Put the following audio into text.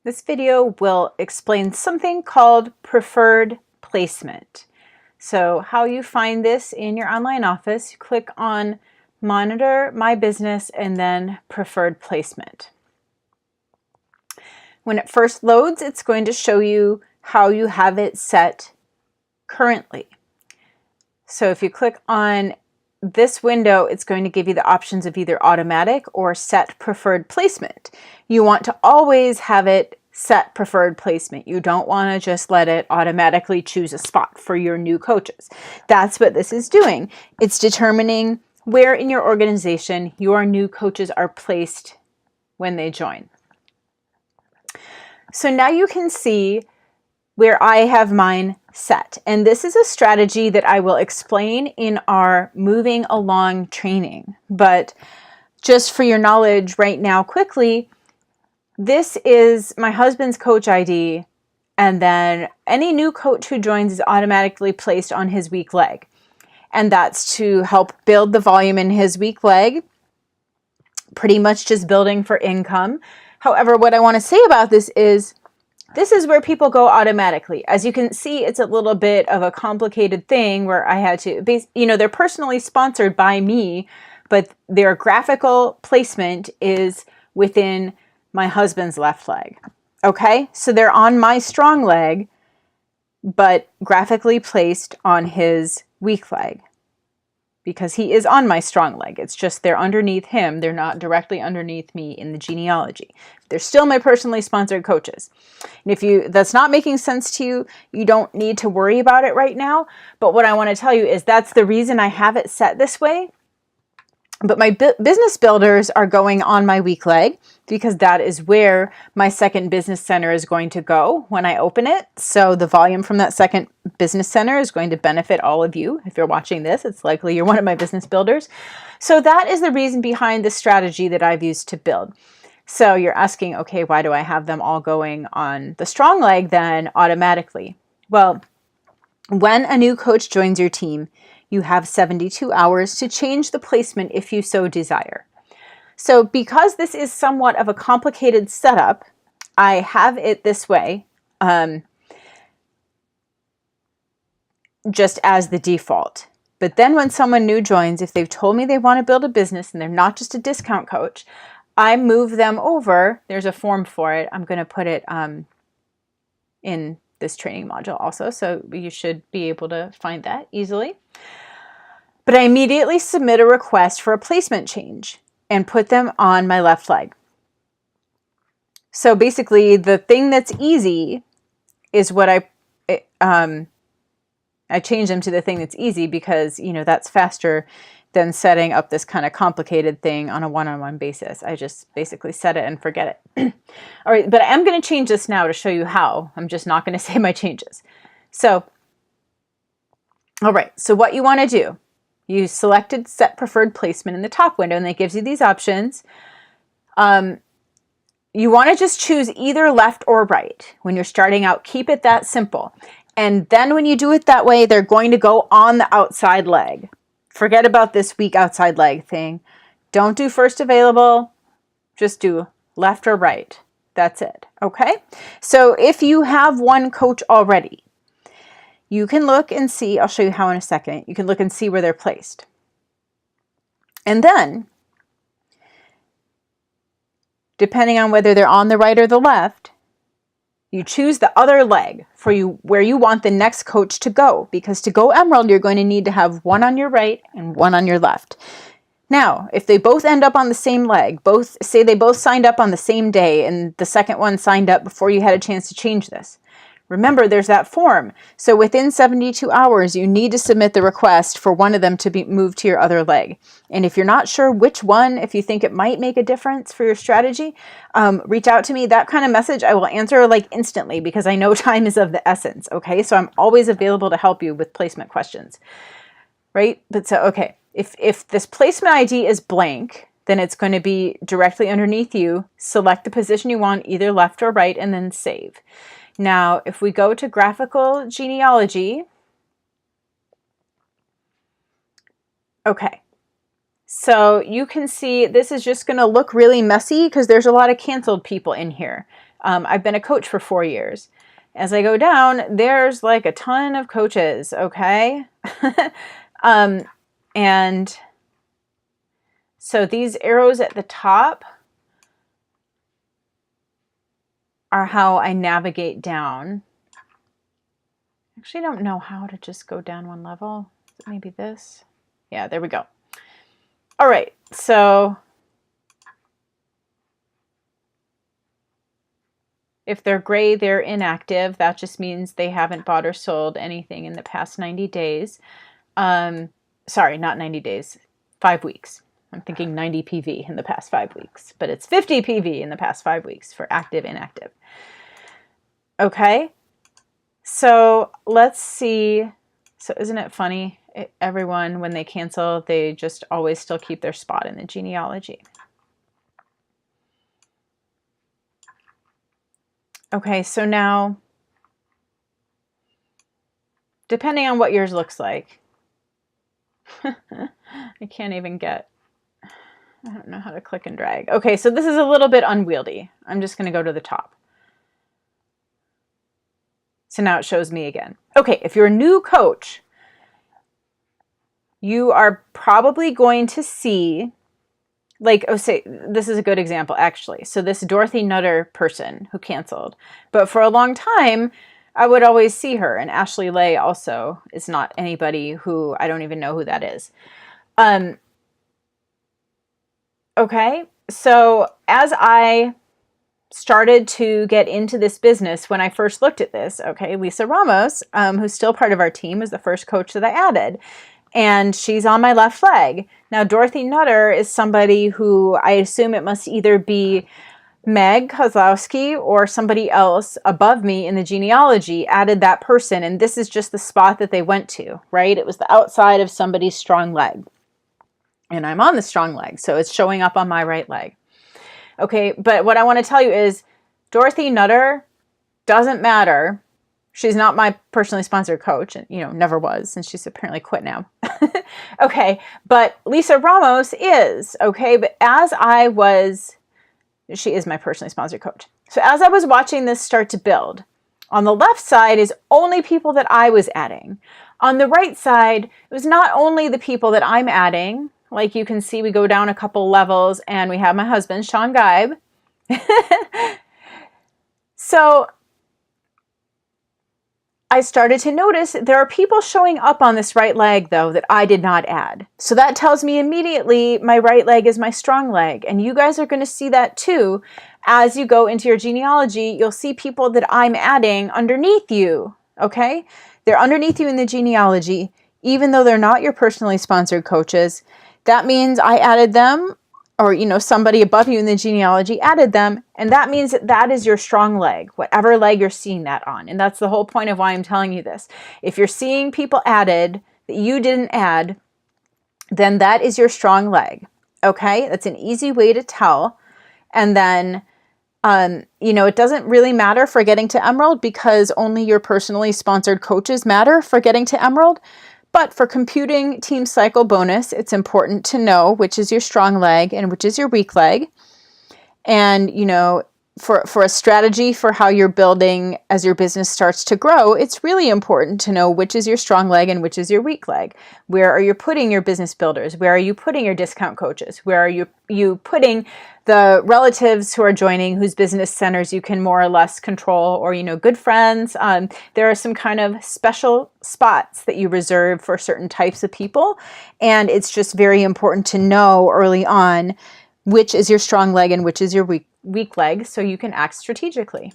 This video will explain something called preferred placement. So how you find this in your online office, you click on Monitor My Business and then Preferred Placement. When it first loads, it's going to show you how you have it set currently. So if you click on this window, it's going to give you the options of either automatic or set preferred placement. You want to always have it set preferred placement. You don't want to just let it automatically choose a spot for your new coaches. That's what this is doing. It's determining where in your organization your new coaches are placed when they join. So now you can see where I have mine set. And this is a strategy that I will explain in our moving along training. But just for your knowledge right now quickly, this is my husband's coach ID, and then any new coach who joins is automatically placed on his weak leg. And that's to help build the volume in his weak leg, pretty much just building for income. However, what I want to say about this is where people go automatically. As you can see, it's a little bit of a complicated thing where I had to, they're personally sponsored by me, but their graphical placement is within my husband's left leg. Okay, so they're on my strong leg, but graphically placed on his weak leg because he is on my strong leg. It's just they're underneath him. They're not directly underneath me in the genealogy. They're still my personally sponsored coaches. And if that's not making sense to you, you don't need to worry about it right now. But what I want to tell you is that's the reason I have it set this way. But my business builders are going on my weak leg because that is where my second business center is going to go when I open it. So the volume from that second business center is going to benefit all of you. If you're watching this, it's likely you're one of my business builders. So that is the reason behind the strategy that I've used to build. So you're asking, okay, why do I have them all going on the strong leg then automatically? Well, when a new coach joins your team, you have 72 hours to change the placement if you so desire. So because this is somewhat of a complicated setup, I have it this way, just as the default. But then when someone new joins, if they've told me they want to build a business and they're not just a discount coach, I move them over. There's a form for it. I'm going to put it in this training module also, so you should be able to find that easily. But I immediately submit a request for a placement change and put them on my left leg. So basically, the thing that's easy is what I change them to the thing that's easy because, that's faster than setting up this kind of complicated thing on a one-on-one basis. I just basically set it and forget it. All right, but I am going to change this now to show you how. I'm just not going to say my changes. So, all right, so what you want to do, you selected set preferred placement in the top window, and that gives you these options. You want to just choose either left or right. When you're starting out, keep it that simple. And then when you do it that way, they're going to go on the outside leg. Forget about this weak outside leg thing. Don't do first available. Just do left or right. That's it. Okay? So if you have one coach already, you can look and see, I'll show you how in a second, you can look and see where they're placed. And then, depending on whether they're on the right or the left, you choose the other leg for where you want the next coach to go. Because to go Emerald, you're going to need to have one on your right and one on your left. Now, if they both end up on the same leg, say they both signed up on the same day and the second one signed up before you had a chance to change this. Remember, there's that form. So within 72 hours, you need to submit the request for one of them to be moved to your other leg. And if you're not sure which one, if you think it might make a difference for your strategy, reach out to me. That kind of message I will answer instantly because I know time is of the essence. Okay, so I'm always available to help you with placement questions. Right? But so, okay, if this placement ID is blank, then it's going to be directly underneath you. Select the position you want, either left or right, and then save. Now, if we go to graphical genealogy, okay, so you can see this is just going to look really messy because there's a lot of canceled people in here. I've been a coach for 4 years. As I go down, there's like a ton of coaches, okay? And so these arrows at the top are how I navigate down. Actually, I don't know how to just go down one level. Maybe this. Yeah, there we go. All right, so if they're gray, they're inactive. That just means they haven't bought or sold anything in the past 90 days. Sorry, not 90 days, 5 weeks. I'm thinking 90 PV in the past 5 weeks, but it's 50 PV in the past 5 weeks for active, inactive. Okay, so let's see. So isn't it funny? Everyone, when they cancel, they just always still keep their spot in the genealogy. Okay, so now, depending on what yours looks like, I can't even get, I don't know how to click and drag. Okay, so this is a little bit unwieldy. I'm just going to go to the top. So now it shows me again. Okay, if you're a new coach, you are probably going to see, like, oh, say, this is a good example, actually. So this Dorothy Nutter person who canceled, but for a long time, I would always see her. And Ashley Lay also is not anybody who, I don't even know who that is. Okay, so as I started to get into this business, when I first looked at this, okay, Lisa Ramos, who's still part of our team, was the first coach that I added. And she's on my left leg. Now, Dorothy Nutter is somebody who I assume it must either be Meg Kozlowski or somebody else above me in the genealogy added that person. And this is just the spot that they went to, right? It was the outside of somebody's strong leg. And I'm on the strong leg, so it's showing up on my right leg. Okay, but what I want to tell you is Dorothy Nutter doesn't matter. She's not my personally sponsored coach, and never was, and she's apparently quit now. Okay, but Lisa Ramos is, okay, but she is my personally sponsored coach. So as I was watching this start to build, on the left side is only people that I was adding. On the right side, it was not only the people that I'm adding. Like you can see, we go down a couple levels and we have my husband, Sean Geib. So I started to notice there are people showing up on this right leg, though, that I did not add. So that tells me immediately my right leg is my strong leg. And you guys are going to see that too. As you go into your genealogy, you'll see people that I'm adding underneath you, okay? They're underneath you in the genealogy, even though they're not your personally sponsored coaches. That means I added them, or somebody above you in the genealogy added them, and that means that is your strong leg, whatever leg you're seeing that on. And that's the whole point of why I'm telling you this. If you're seeing people added that you didn't add, then that is your strong leg. Okay, that's an easy way to tell. And then it doesn't really matter for getting to Emerald because only your personally sponsored coaches matter for getting to Emerald. But for computing Team Cycle bonus, it's important to know which is your strong leg and which is your weak leg. And, for a strategy for how you're building as your business starts to grow, it's really important to know which is your strong leg and which is your weak leg. Where are you putting your business builders? Where are you putting your discount coaches? Where are you putting the relatives who are joining whose business centers you can more or less control, or, good friends? There are some kind of special spots that you reserve for certain types of people. And it's just very important to know early on which is your strong leg and which is your weak leg, so you can act strategically.